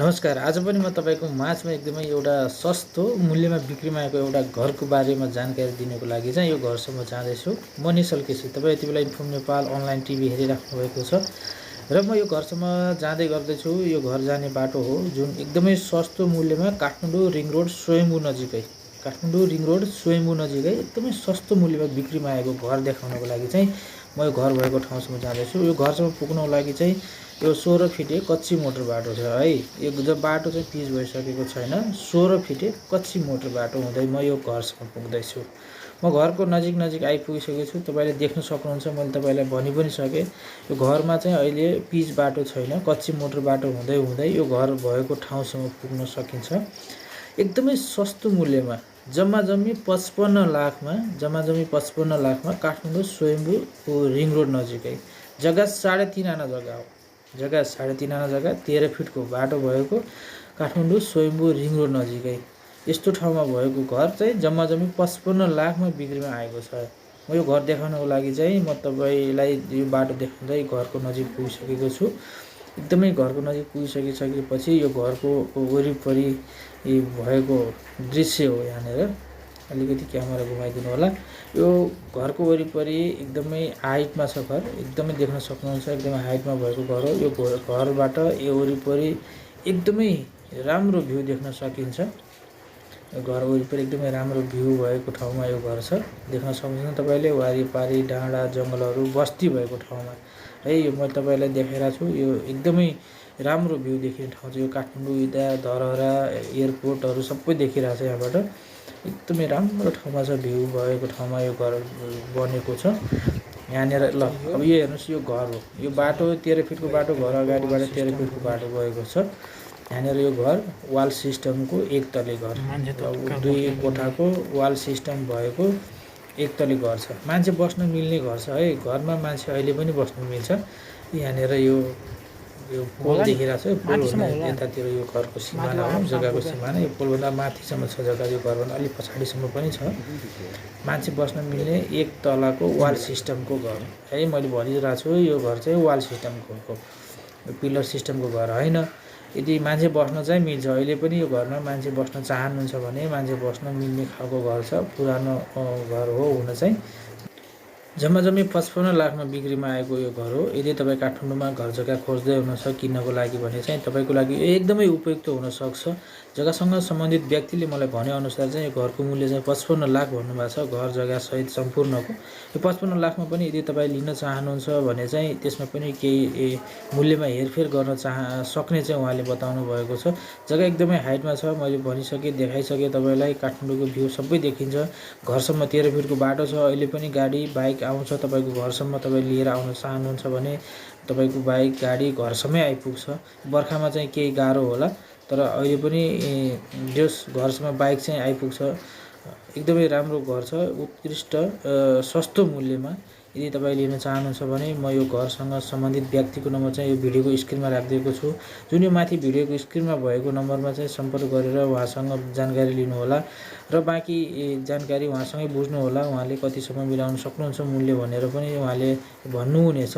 नमस्कार। आज पनि म तपाईँको माझमा एकदमै एउटा सस्तो मूल्यमा बिक्रीमा आएको एउटा घरको बारेमा जानकारी दिनको लागि चाहिँ यो घरसम्म जाँदैछु। म निश्चल केसी। तपाईँ यति बेला इन्फर्म नेपाल अनलाइन टिभी हेरिराख्नु भएको छ र म यो घरसम्म जाँदै गर्दैछु। यो घर जाने बाटो हो जुन एकदमै सस्तो मूल्यमा काठमाडौँ रिङ रोड स्वयम्भू नजिकै एकदमै सस्तो मूल्यमा बिक्रीमा आएको घर देखाउनको लागि चाहिँ म यो घर भएको ठाउँसम्म जाँदैछु। यो घरसम्म पुग्नको लागि चाहिँ यो 16 फिटे कच्ची मोटर बाटो छ है। यो जब बाटो चाहिँ पिच भइसकेको छैन, 16 फिटे कच्ची मोटर बाटो हुँदै म यो घरसम्म पुग्दैछु। म घरको नजिक आइपुगिसकेको छु। तपाईँले देख्न सक्नुहुन्छ, मैले तपाईँलाई भनि पनि सकेँ, यो घरमा चाहिँ अहिले पिच बाटो छैन, कच्ची मोटर बाटो हुँदै यो घर भएको ठाउँसम्म पुग्न सकिन्छ। एकदमै सस्तो मूल्यमा जम्मा 55 लाखमा काठमाडौँ स्वयम्भू रिङ रोड नजिकै जग्गा 3.5 आना जग्गा हो। 3.5 आना जग्गा 13 फिटको बाटो भएको काठमाडौँ स्वयम्भू रिङ रोड नजिकै यस्तो ठाउँमा भएको घर चाहिँ जम्मा 55 लाखमा बिक्रीमा आएको छ। म यो घर देखाउनको लागि चाहिँ म तपाईँलाई यो बाटो देखाउँदै घरको नजिक पुगिसकेको छु। एकदमै घरको नजिक पुगिसकेपछि यो घरको वरिपरि भएको दृश्य हो। यहाँनिर अलिकति क्यामेरा घुमाइदिनु होला। यो घरको वरिपरि एकदमै हाइटमा छ घर, एकदमै देख्न सक्नुहुन्छ, एकदमै हाइटमा भएको घर हो। यो घरबाट यो वरिपरि एकदमै राम्रो भ्यू देख्न सकिन्छ। घर वरिपरि एकदमै राम्रो भ्यू भएको ठाउँमा यो घर छ। देख्न सक्नुहुन्छ तपाईँले वारिपारि डाँडा जङ्गलहरू बस्ती भएको ठाउँमा है यो म तपाईँलाई देखाइरहेको छु। यो एकदमै राम्रो भ्यू देखिने ठाउँ चाहिँ यो काठमाडौँ इदा धरहरा एयरपोर्टहरू सबै देखिरहेको छ। यहाँबाट एकदमै राम्रो ठाउँमा छ, भ्यू भएको ठाउँमा यो घर बनेको छ। यहाँनिर ल अब यो हेर्नुहोस्, यो घर हो। यो बाटो 13 फिटको बाटो, घर अगाडिबाट 13 फिटको बाटो गएको छ। यहाँनिर यो घर वाल सिस्टमको एक तले घर, 2 कोठाको वाल सिस्टम भएको एक तले घर छ। मान्छे बस्न मिल्ने घर छ है। घरमा मान्छे अहिले पनि बस्न मिल्छ। यहाँनिर यो पोल देखिरहेको छ। यो पोल यतातिर यो घरको सिमाना हो, जग्गाको सिमाना। यो पोलभन्दा माथिसम्म छ जग्गा, यो घरभन्दा अलिक पछाडिसम्म पनि छ। मान्छे बस्न मिल्ने एक तलाको वाल सिस्टमको घर है। मैले भनिरहेको छु यो घर चाहिँ वाल सिस्टमको हो, पिलर सिस्टमको घर होइन। यदि मान्छे बस्न चाहिँ मिल्छ, अहिले पनि यो घरमा मान्छे बस्न चाहनुहुन्छ भने मान्छे बस्न मिल्ने खालको घर छ। पुरानो घर हो हुन चाहिँ। जम्मा 55 लाखमा बिक्रीमा आएको यो घर हो। यदि तपाईँ काठमाडौँमा घर जग्गा खोज्दै हुनुहुन्छ किन्नको लागि भने चाहिँ तपाईँको लागि एकदमै उपयुक्त हुनसक्छ। जग्गासँग सम्बन्धित व्यक्तिले मलाई भनेअनुसार चाहिँ यो घरको मूल्य चाहिँ 55 लाख भन्नुभएको छ, घर जग्गा सहित सम्पूर्णको। यो 55 लाखमा पनि यदि तपाईँ लिन चाहनुहुन्छ भने चाहिँ त्यसमा पनि केही मूल्यमा हेरफेर गर्न सक्ने चाहिँ उहाँले बताउनु भएको छ। जग्गा एकदमै हाइटमा छ, मैले भनिसकेँ, देखाइसकेँ तपाईँलाई। काठमाडौँको भ्यू सबै देखिन्छ। घरसम्म 13 फिटको बाटो छ। अहिले पनि गाडी बाइक आउँछ तपाईँको घरसम्म। तपाईँ लिएर आउन चाहनुहुन्छ भने तपाईँको बाइक गाडी घरसम्मै आइपुग्छ। बर्खामा चाहिँ केही गाह्रो होला, तर अहिले पनि जस घरसम्म बाइक चाहिँ आइपुग्छ। एकदमै राम्रो घर छ, उत्कृष्ट सस्तो मूल्यमा। यदि तपाईँ लिन चाहनुहुन्छ भने म यो घरसँग सम्बन्धित व्यक्तिको नम्बर चाहिँ यो भिडियोको स्क्रिनमा राखिदिएको छु। जुन यो माथि भिडियोको स्क्रिनमा भएको नम्बरमा चाहिँ सम्पर्क गरेर उहाँसँग जानकारी लिनुहोला र बाँकी जानकारी उहाँसँगै बुझ्नुहोला। उहाँले कतिसम्म मिलाउन सक्नुहुन्छ मूल्य भनेर पनि उहाँले भन्नुहुनेछ।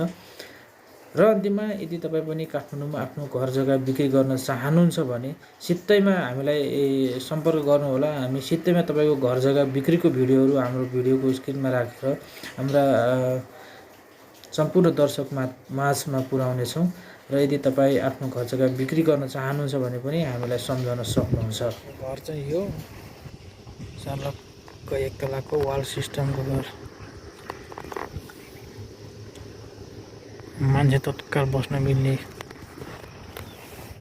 र अन्तिममा यदि तपाईँ पनि काठमाडौँमा आफ्नो घर जग्गा बिक्री गर्न चाहनुहुन्छ भने सित्तैमा हामीलाई सम्पर्क गर्नुहोला। हामी सित्तैमा तपाईँको घर जग्गा बिक्रीको भिडियोहरू हाम्रो भिडियोको स्क्रिनमा राखेर हाम्रा सम्पूर्ण दर्शक माझमा पुर्याउनेछौँ। र यदि तपाईँ आफ्नो घर जग्गा बिक्री गर्न चाहनुहुन्छ भने पनि हामीलाई सम्झाउन सक्नुहुन्छ। घर चाहिँ यो सलक्क एक तलाको वाल सिस्टमको घर, मान्छे तत्काल बस्न मिल्ने